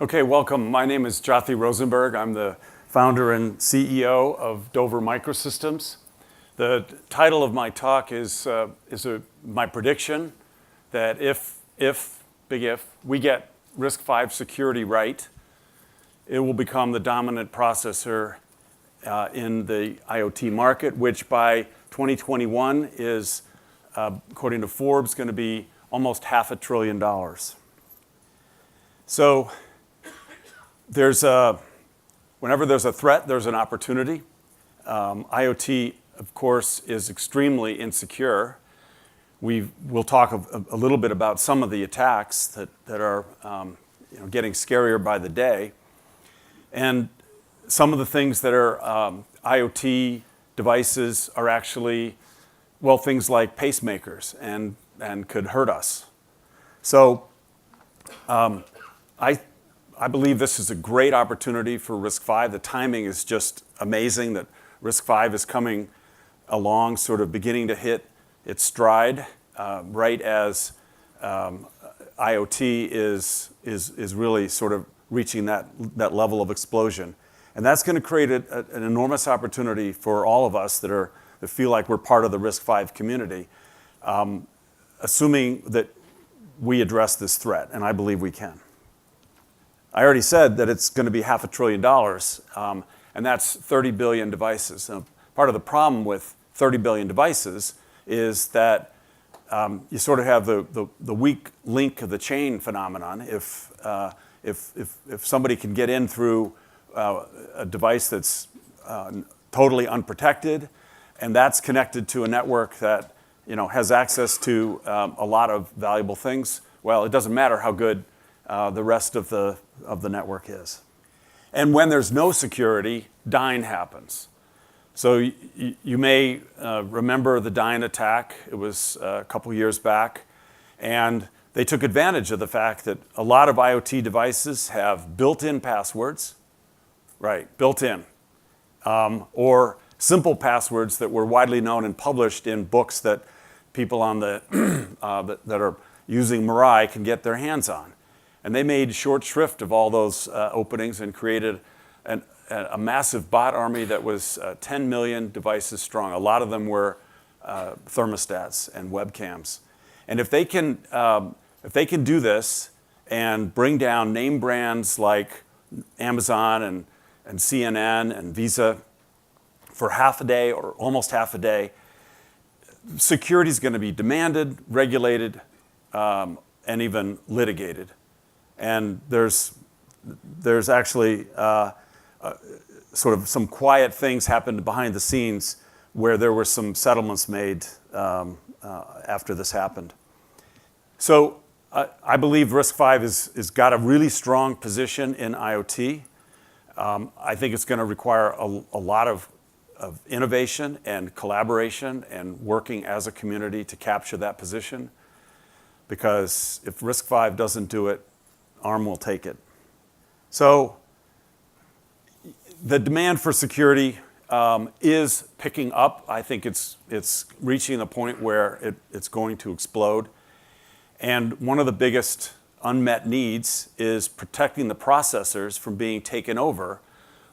Okay, welcome. My name is Jyoti Rosenberg. I'm the founder and CEO of Dover Microsystems. The title of my talk is my prediction that if, big if, we get RISC-V security right, it will become the dominant processor in the IoT market, which by 2021 is, according to Forbes, going to be almost $500 billion. So whenever there's a threat, there's an opportunity. IoT, of course, is extremely insecure. We'll talk a little bit about some of the attacks that are getting scarier by the day. And some of the things that are IoT devices are actually, well, things like pacemakers and could hurt us. So I believe this is a great opportunity for RISC-V. The timing is just amazing that RISC-V is coming along, sort of beginning to hit its stride, right as IoT is really sort of reaching that level of explosion. And that's going to create an enormous opportunity for all of us that feel like we're part of the RISC-V community, assuming that we address this threat, and I believe we can. I already said that it's going to be $500 billion, and that's 30 billion devices. Now, part of the problem with 30 billion devices is that you sort of have the weak link of the chain phenomenon. If somebody can get in through a device that's totally unprotected, and that's connected to a network that has access to a lot of valuable things, well, it doesn't matter how good the rest of the network is. And when there's no security, dying happens. So you may remember the Dyne attack. It was a couple years back. And they took advantage of the fact that a lot of IoT devices have built-in passwords, right, built-in, or simple passwords that were widely known and published in books that people on the that are using Mirai can get their hands on. And they made short shrift of all those openings and created a massive bot army that was 10 million devices strong. A lot of them were thermostats and webcams. And if they can do this and bring down name brands like Amazon and CNN and Visa for half a day or almost half a day, security is going to be demanded, regulated, and even litigated. And there's actually sort of some quiet things happened behind the scenes where there were some settlements made after this happened. So I believe RISC-V has got a really strong position in IoT. I think it's going to require a lot of innovation and collaboration and working as a community to capture that position. Because if RISC-V doesn't do it, ARM will take it. So the demand for security is picking up. I think it's reaching the point where it's going to explode. And one of the biggest unmet needs is protecting the processors from being taken over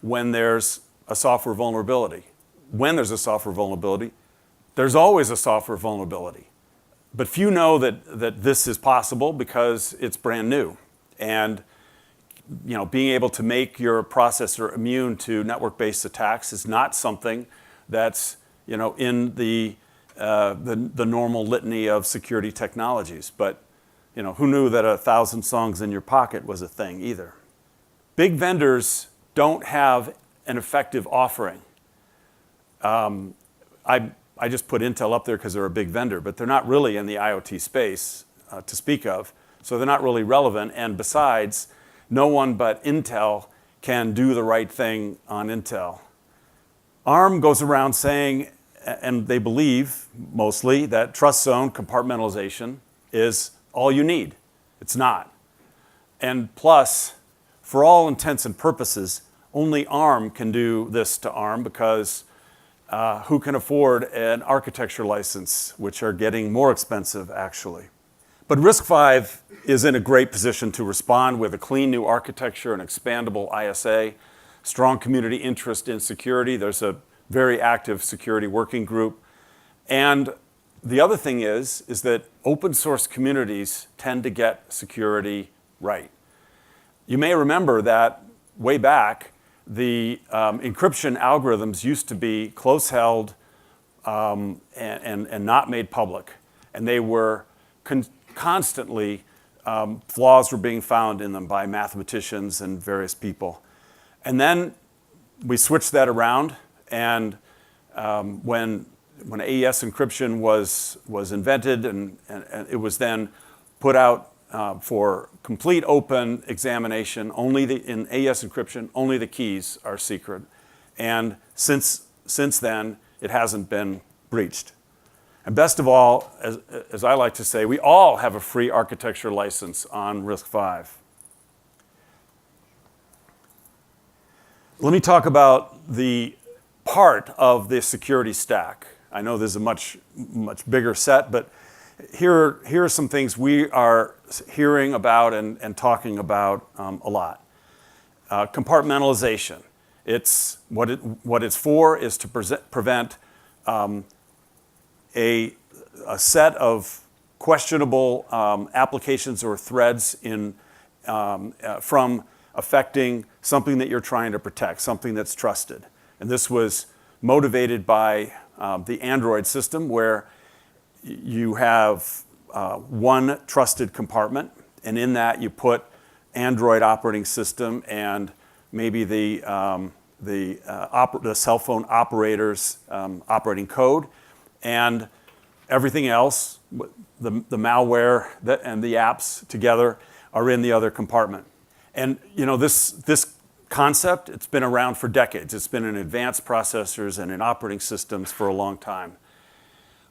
when there's a software vulnerability. When there's a software vulnerability, there's always a software vulnerability. But few know that this is possible because it's brand new. And being able to make your processor immune to network-based attacks is not something that's in the normal litany of security technologies. But who knew that 1,000 songs in your pocket was a thing either? Big vendors don't have an effective offering. I just put Intel up there because they're a big vendor, but they're not really in the IoT space to speak of. So they're not really relevant. And besides, no one but Intel can do the right thing on Intel. ARM goes around saying, and they believe mostly, that trust zone compartmentalization is all you need. It's not. And plus, for all intents and purposes, only ARM can do this to ARM because who can afford an architecture license, which are getting more expensive, actually. But RISC-V is in a great position to respond with a clean new architecture, an expandable ISA, strong community interest in security. There's a very active security working group. And the other thing is that open source communities tend to get security right. You may remember that way back, the encryption algorithms used to be close held and not made public. And they were constantly, flaws were being found in them by mathematicians and various people. And then we switched that around, and when AES encryption was invented, and it was then put out for complete open examination. In AES encryption, only the keys are secret. And since then, it hasn't been breached. And best of all, as I like to say, we all have a free architecture license on RISC-V. Let me talk about the part of the security stack. I know there's a much bigger set, but here are some things we are hearing about and talking about a lot. Compartmentalization. What it's for is to prevent a set of questionable applications or threads from affecting something that you're trying to protect, something that's trusted. And this was motivated by the Android system, where you have one trusted compartment, and in that you put Android operating system and maybe the cell phone operator's operating code, and everything else, the malware and the apps together, are in the other compartment. And this concept, it's been around for decades. It's been in advanced processors and in operating systems for a long time.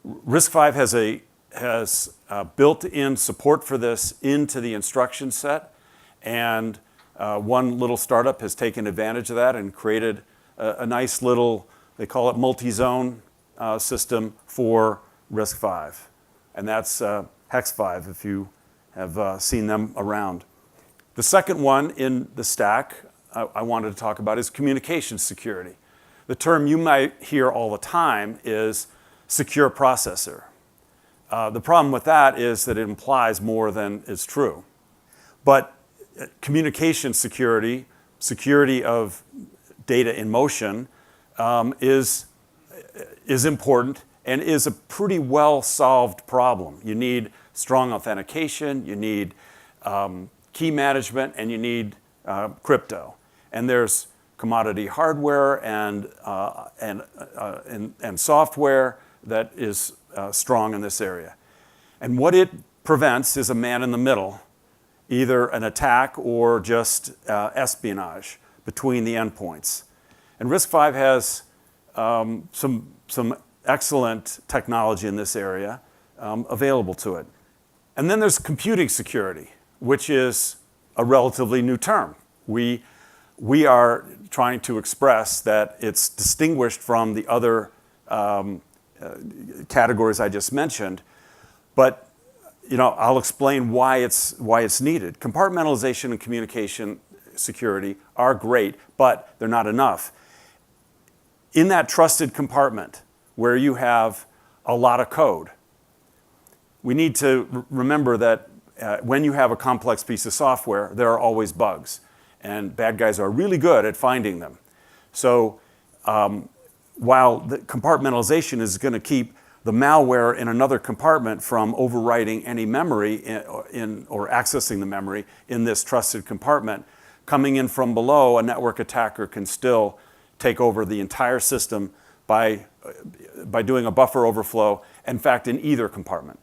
RISC-V has built-in support for this into the instruction set, and one little startup has taken advantage of that and created a nice little, they call it multi-zone system for RISC-V. And that's Hex-V, if you have seen them around. The second one in the stack I wanted to talk about is communication security. The term you might hear all the time is secure processor. The problem with that is that it implies more than is true. But communication security, security of data in motion, is important and is a pretty well-solved problem. You need strong authentication, you need key management, and you need crypto. And there's commodity hardware and software that is strong in this area. And what it prevents is a man in the middle, either an attack or just espionage between the endpoints. And RISC-V has some excellent technology in this area available to it. And then there's computing security, which is a relatively new term. We are trying to express that it's distinguished from the other categories I just mentioned, but I'll explain why it's needed. Compartmentalization and communication security are great, but they're not enough. In that trusted compartment where you have a lot of code, we need to remember that when you have a complex piece of software, there are always bugs, and bad guys are really good at finding them. So while the compartmentalization is going to keep the malware in another compartment from overwriting any memory or accessing the memory in this trusted compartment, coming in from below, a network attacker can still take over the entire system by doing a buffer overflow, in fact, in either compartment.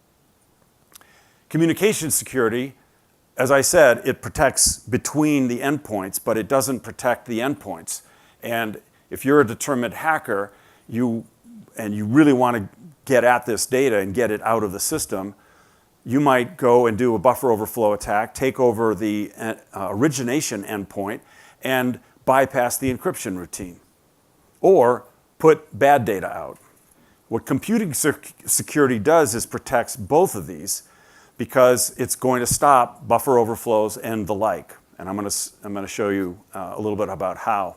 Communication security, as I said, it protects between the endpoints, but it doesn't protect the endpoints. And if you're a determined hacker, you really want to get at this data and get it out of the system, you might go and do a buffer overflow attack, take over the origination endpoint, and bypass the encryption routine, or put bad data out. What computing security does is protects both of these, because it's going to stop buffer overflows and the like. And I'm going to show you a little bit about how.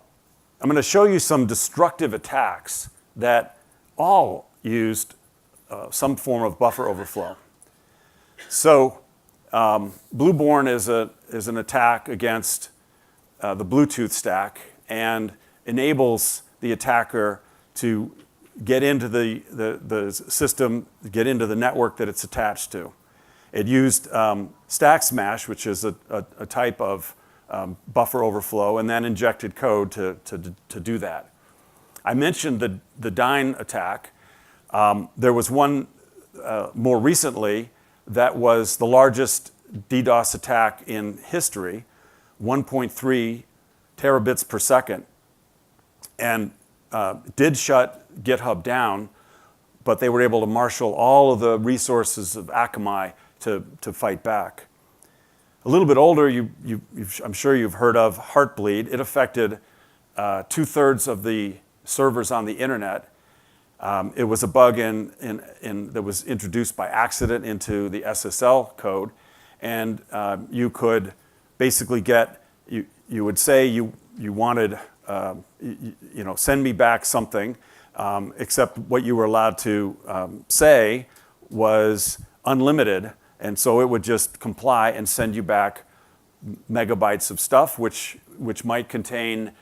I'm going to show you some destructive attacks that all used some form of buffer overflow. So Bourne is an attack against the Bluetooth stack and enables the attacker to get into the system, get into the network that it's attached to. It used stack smash, which is a type of buffer overflow, and then injected code to do that. I mentioned the Dyn attack. There was one more recently that was the largest DDoS attack in history, 1.3 terabits per second, and did shut GitHub down, but they were able to marshal all of the resources of Akamai to fight back. A little bit older, I'm sure you've heard of Heartbleed. It affected 2/3 of the servers on the internet. It was a bug that was introduced by accident into the SSL code, and you could basically you would say you wanted, send me back something, except what you were allowed to say was unlimited, and so it would just comply and send you back megabytes of stuff, which might contain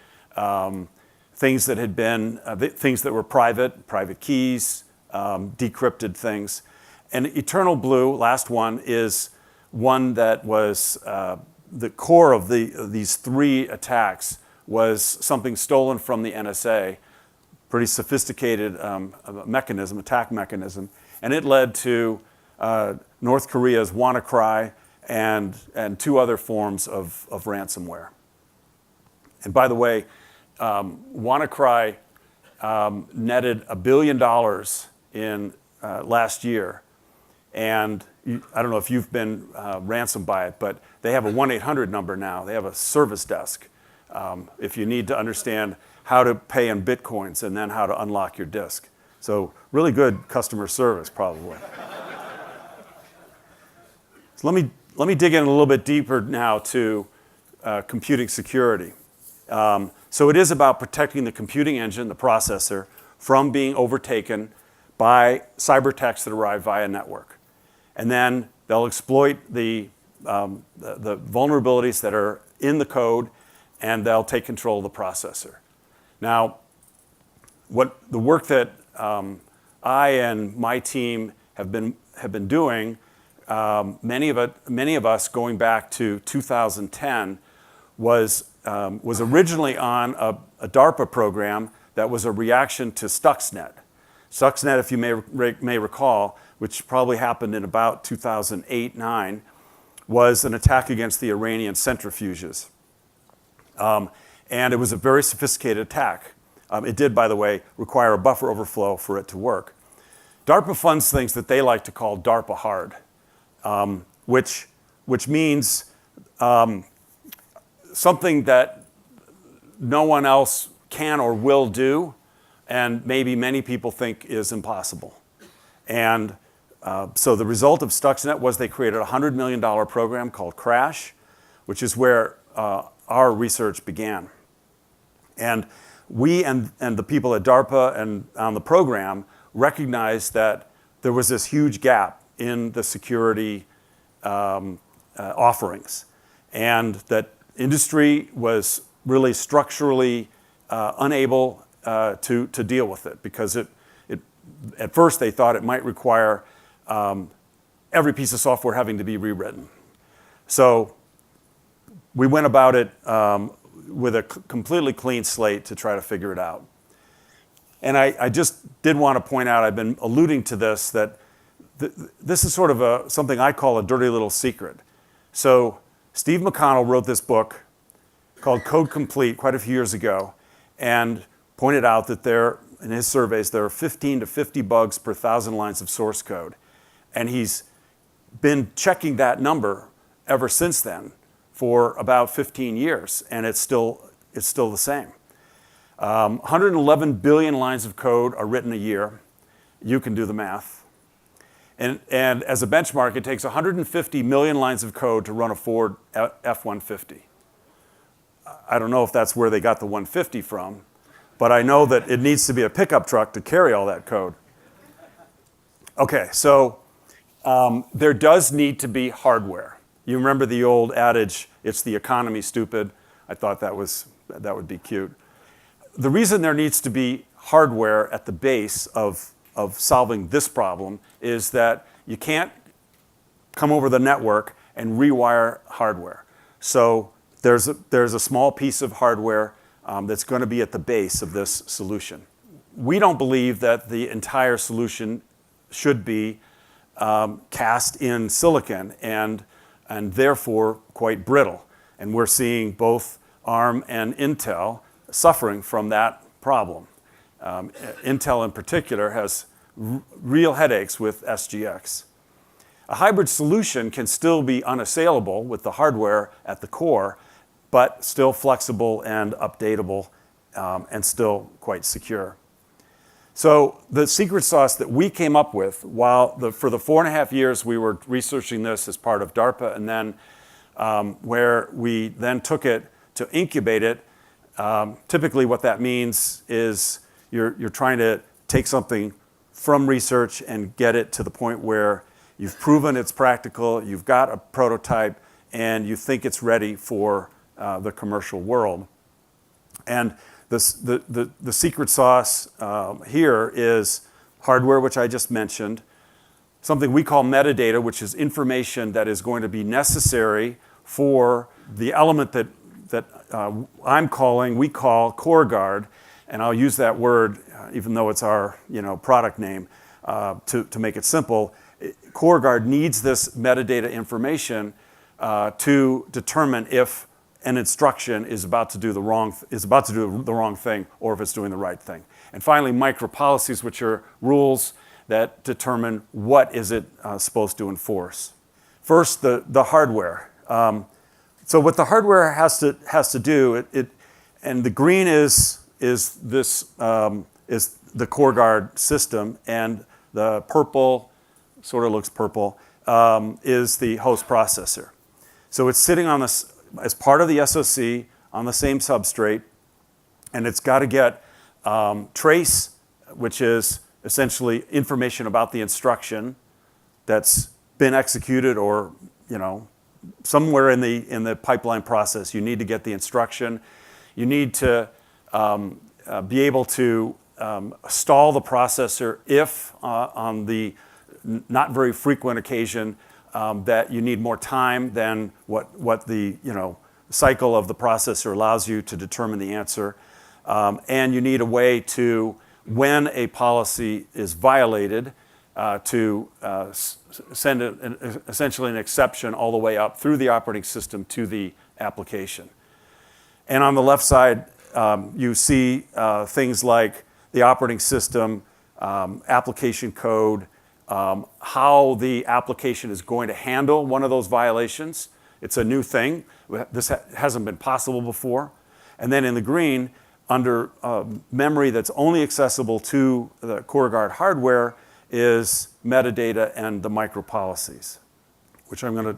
things that had been, things that were private keys, decrypted things. And Eternal Blue, last one, is one that was the core of these three attacks was something stolen from the NSA, pretty sophisticated attack mechanism, and it led to North Korea's WannaCry and two other forms of ransomware. And by the way, WannaCry netted $1 billion in last year, and I don't know if you've been ransomed by it, but they have a 1-800 number now. They have a service desk if you need to understand how to pay in Bitcoins and then how to unlock your disk. So really good customer service, probably. So let me dig in a little bit deeper now to computing security. So it is about protecting the computing engine, the processor, from being overtaken by cyber attacks that arrive via network. And then they'll exploit the vulnerabilities that are in the code, and they'll take control of the processor. Now, the work that I and my team have been doing, many of us going back to 2010, was originally on a DARPA program that was a reaction to Stuxnet. Stuxnet, if you may recall, which probably happened in about 2008-9, was an attack against the Iranian centrifuges. And it was a very sophisticated attack. It did, by the way, require a buffer overflow for it to work. DARPA funds things that they like to call DARPA hard, which means something that no one else can or will do, and maybe many people think is impossible. And so the result of Stuxnet was they created a $100 million program called CRASH, which is where our research began. And we and the people at DARPA and on the program recognized that there was this huge gap in the security offerings, and that industry was really structurally unable to deal with it, because at first they thought it might require every piece of software having to be rewritten. So we went about it with a completely clean slate to try to figure it out. And I just did want to point out, I've been alluding to this, that this is sort of something I call a dirty little secret. So Steve McConnell wrote this book called Code Complete quite a few years ago, and pointed out that in his surveys, there are 15 to 50 bugs per 1,000 lines of source code. And he's been checking that number ever since then for about 15 years, and it's still the same. 111 billion lines of code are written a year. You can do the math. And as a benchmark, it takes 150 million lines of code to run a Ford F-150. I don't know if that's where they got the 150 from, but I know that it needs to be a pickup truck to carry all that code. Okay, so there does need to be hardware. You remember the old adage, it's the economy, stupid. I thought that would be cute. The reason there needs to be hardware at the base of solving this problem is that you can't come over the network and rewire hardware. So there's a small piece of hardware that's going to be at the base of this solution. We don't believe that the entire solution should be cast in silicon and therefore quite brittle. And we're seeing both ARM and Intel suffering from that problem. Intel in particular has real headaches with SGX. A hybrid solution can still be unassailable with the hardware at the core, but still flexible and updatable and still quite secure. So the secret sauce that we came up with for the 4.5 years we were researching this as part of DARPA, and then where we then took it to incubate it, typically what that means is you're trying to take something from research and get it to the point where you've proven it's practical, you've got a prototype, and you think it's ready for the commercial world. And the secret sauce here is hardware, which I just mentioned, something we call metadata, which is information that is going to be necessary for the element that we call core guard, and I'll use that word even though it's our product name to make it simple. Core guard needs this metadata information to determine if an instruction is about to do the wrong thing or if it's doing the right thing. And finally, micro policies, which are rules that determine what is it supposed to enforce. First, the hardware. So what the hardware has to do, and the green is the core guard system, and the purple, sort of looks purple, is the host processor. So it's sitting on this as part of the SoC on the same substrate, and it's got to get trace, which is essentially information about the instruction that's been executed, or somewhere in the pipeline process. You need to get the instruction. You need to be able to stall the processor if on the not very frequent occasion that you need more time than what the cycle of the processor allows you to determine the answer. And you need a way to, when a policy is violated, to send essentially an exception all the way up through the operating system to the application. And on the left side, you see things like the operating system, application code, how the application is going to handle one of those violations. It's a new thing. This hasn't been possible before. And then in the green, under memory that's only accessible to the core guard hardware, is metadata and the micro policies, which I'm going to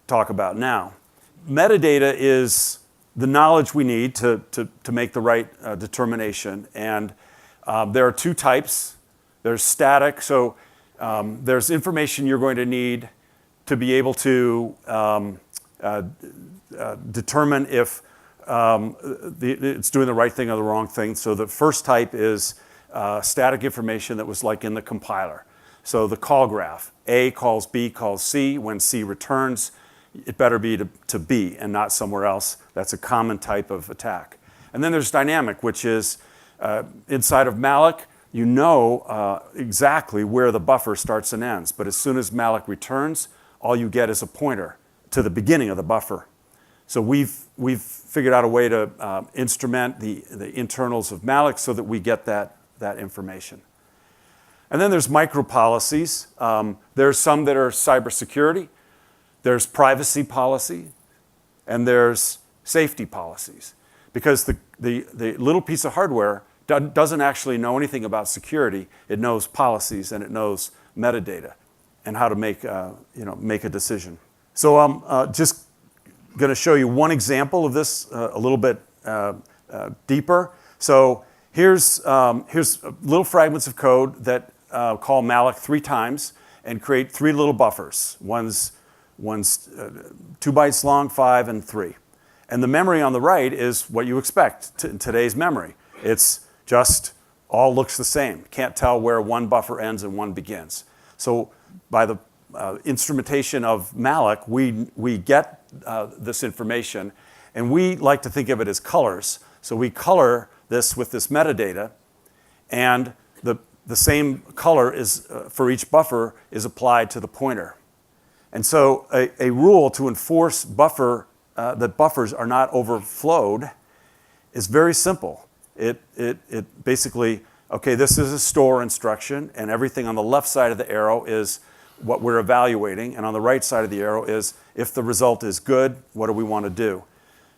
talk about now. Metadata is the knowledge we need to make the right determination. And there are two types. There's static, so there's information you're going to need to be able to determine if it's doing the right thing or the wrong thing. So the first type is static information that was like in the compiler. So the call graph, A calls B calls C. When C returns, it better be to B and not somewhere else. That's a common type of attack. And then there's dynamic, which is inside of malloc, you know exactly where the buffer starts and ends. But as soon as malloc returns, all you get is a pointer to the beginning of the buffer. So we've figured out a way to instrument the internals of malloc so that we get that information. And then there's micro policies. There's some that are cybersecurity. There's privacy policy, and there's safety policies. Because the little piece of hardware doesn't actually know anything about security. It knows policies and it knows metadata and how to make a decision. So I'm just going to show you one example of this a little bit deeper. So here's little fragments of code that call malloc 3 times and create 3 little buffers. One's 2 bytes long, 5, and 3. And the memory on the right is what you expect in today's memory. It's just all looks the same. Can't tell where one buffer ends and one begins. So by the instrumentation of malloc, we get this information, and we like to think of it as colors. So we color this with this metadata, and the same color is for each buffer is applied to the pointer. And so a rule to enforce that buffers are not overflowed is very simple. It basically, okay, this is a store instruction, and everything on the left side of the arrow is what we're evaluating, and on the right side of the arrow is if the result is good, what do we want to do?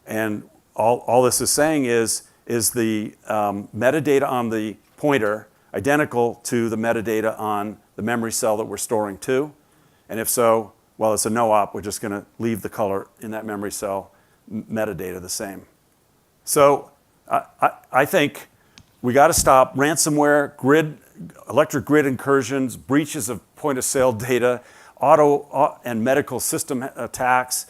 And all this is saying is the metadata on the pointer identical to the metadata on the memory cell that we're storing to? And if so, well, it's a no-op. We're just going to leave the color in that memory cell metadata the same. So I think we got to stop ransomware, electric grid incursions, breaches of point-of-sale data, auto and medical system attacks.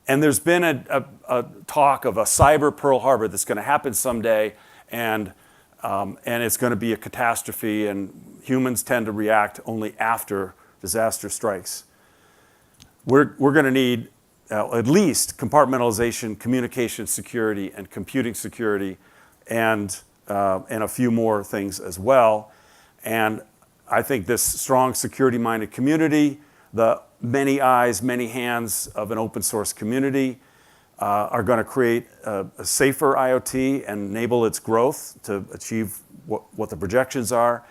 And there's been a talk of a cyber Pearl Harbor that's going to happen someday, and it's going to be a catastrophe, and humans tend to react only after disaster strikes. We're going to need at least compartmentalization, communication security, and computing security, and a few more things as well. And I think this strong security-minded community, the many eyes, many hands of an open source community are going to create a safer IoT and enable its growth to achieve what the projections are.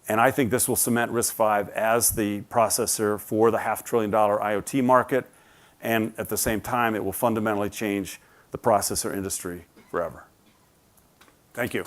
And I think this will cement RISC-V as the processor for the $500 billion IoT market. And at the same time, it will fundamentally change the processor industry forever. Thank you.